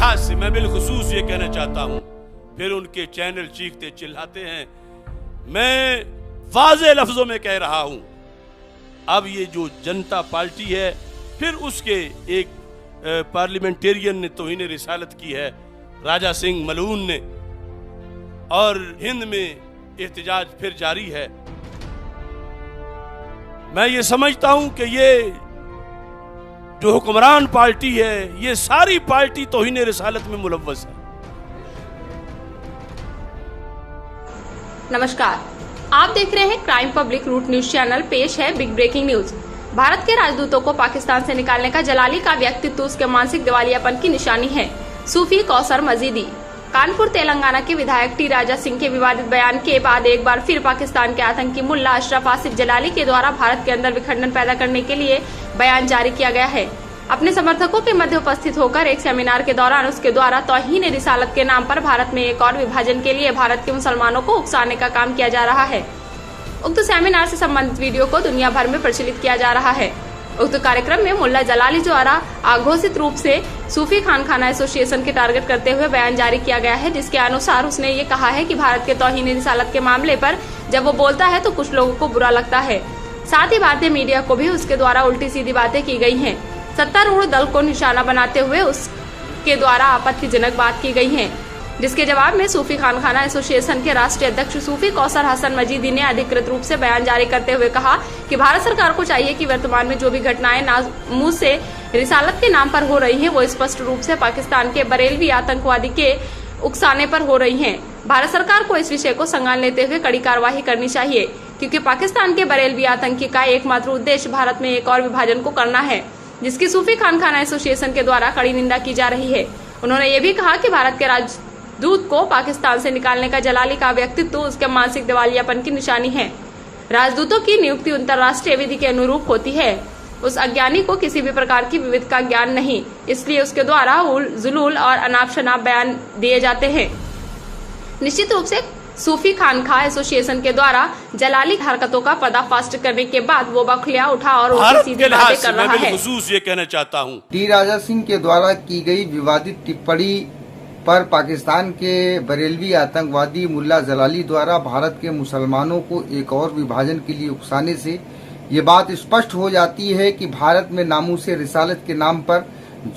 लिहाज से मैं बिलखुसूस ये कहना चाहता हूं, फिर उनके चैनल चीखते चिल्लाते हैं, मैं वाज़े लफ्जों में कह रहा हूं, अब ये जो जनता पार्टी है, फिर उसके एक पार्लियामेंटेरियन ने तौहीन रिसालत की है, राजा सिंह मलून ने, और हिंद में एहतजाज फिर जारी है। मैं ये समझता हूं कि ये जो हुक्मरान पार्टी है, ये सारी पार्टी तौहीन रिसालत में मुलव्वस है। नमस्कार, आप देख रहे हैं crime public route news channel. पेश है बिग ब्रेकिंग न्यूज। भारत के राजदूतों को पाकिस्तान से निकालने का जलाली का व्यक्तित्व उसके मानसिक दिवालियापन की निशानी है। सूफी कौसर मजीदी। कानपुर तेलंगाना के विधायक टी राजा सिंह के विवादित बयान के बाद एक बार फिर पाकिस्तान के आतंकी मुल्ला अशरफ आसिफ जलाली के द्वारा भारत के अंदर विखंडन पैदा करने के लिए बयान जारी किया गया है। अपने समर्थकों के मध्य उपस्थित होकर एक सेमिनार के दौरान उसके द्वारा तौहीन रिसालत के नाम पर भारत में एक और विभाजन के लिए भारत के मुसलमानों को उकसाने का काम किया जा रहा है। उक्त सेमिनार से संबंधित वीडियो को दुनिया भर में प्रचलित किया जा रहा है। उक्त कार्यक्रम में मुल्ला जलाली द्वारा अघोषित रूप से सूफी खानखाना एसोसिएशन के टारगेट करते हुए बयान जारी किया गया है, जिसके अनुसार उसने ये कहा है कि भारत के तौहीन रिसालत के मामले पर जब वो बोलता है तो कुछ लोगों को बुरा लगता है। साथ ही भारतीय मीडिया को भी उसके द्वारा उल्टी सीधी बातें की गई हैं। सत्तारूढ़ दल को निशाना बनाते हुए उसके द्वारा आपत्तिजनक बात की गई है, जिसके जवाब में सूफी खानखाना एसोसिएशन के राष्ट्रीय अध्यक्ष सूफी कौसर हसन मजीदी ने अधिकृत रूप से बयान जारी करते हुए कहा कि भारत सरकार को चाहिए कि वर्तमान में जो भी घटनाएं नामुह से रिसालत के नाम पर हो रही हैं, वो स्पष्ट रूप से पाकिस्तान के बरेलवी आतंकवादी के उकसाने पर हो रही हैं। भारत सरकार को इस विषय को संज्ञान लेते हुए कड़ी कार्रवाई करनी चाहिए, क्योंकि पाकिस्तान के बरेलवी आतंकी का एकमात्र उद्देश्य भारत में एक और विभाजन को करना है, जिसकी सूफी खानखाना एसोसिएशन के द्वारा कड़ी निंदा की जा रही है। उन्होंने ये भी कहा कि भारत के राजदूत को पाकिस्तान से निकालने का जलाली का व्यक्तित्व उसके मानसिक दिवालियापन की निशानी है। राजदूतों की नियुक्ति अंतर्राष्ट्रीय विधि के अनुरूप होती है। उस अज्ञानी को किसी भी प्रकार की विविध का ज्ञान नहीं, इसलिए उसके द्वारा जुलूल और अनाप शनाप बयान दिए जाते हैं। निश्चित रूप से सूफी खानखा एसोसिएशन के द्वारा जलाली हरकतों का पर्दाफाश करने के बाद वो बखलिया उठा और उल्टी सीधी बातें कर रहा है। ये कहना चाहता हूँ, टी राजा सिंह के द्वारा की गई विवादित टिप्पणी पर पाकिस्तान के बरेलवी आतंकवादी मुल्ला जलाली द्वारा भारत के मुसलमानों को एक और विभाजन के लिए उकसाने से ये बात स्पष्ट हो जाती है कि भारत में नामूस रिसालत के नाम पर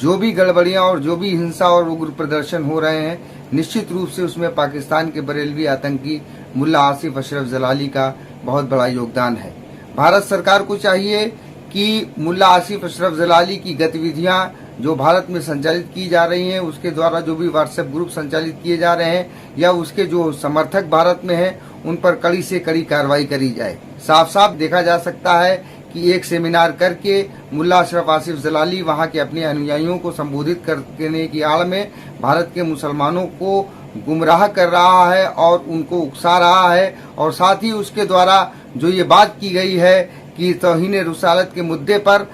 जो भी गड़बड़ियां और जो भी हिंसा और उग्र प्रदर्शन हो रहे हैं, निश्चित रूप से उसमें पाकिस्तान के बरेलवी आतंकी मुल्ला आसिफ अशरफ जलाली का बहुत बड़ा योगदान है। भारत सरकार को चाहिए कि मुल्ला आसिफ अशरफ जलाली की गतिविधियां जो भारत में संचालित की जा रही हैं, उसके द्वारा जो भी व्हाट्सएप ग्रुप संचालित किए जा रहे हैं या उसके जो समर्थक भारत में हैं, उन पर कड़ी से कड़ी कार्रवाई करी जाए। साफ साफ देखा जा सकता है कि एक सेमिनार करके मुल्ला अशरफ आसिफ जलाली वहां के अपने अनुयायियों को संबोधित करने की आड़ में भारत के मुसलमानों को गुमराह कर रहा है और उनको उकसा रहा है। और साथ ही उसके द्वारा जो ये बात की गई है कि तौहीन रिसालत के मुद्दे पर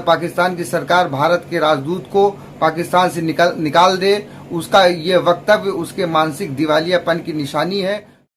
पाकिस्तान की सरकार भारत के राजदूत को पाकिस्तान से निकाल दे, उसका ये वक्तव्य उसके मानसिक दिवालियापन की निशानी है।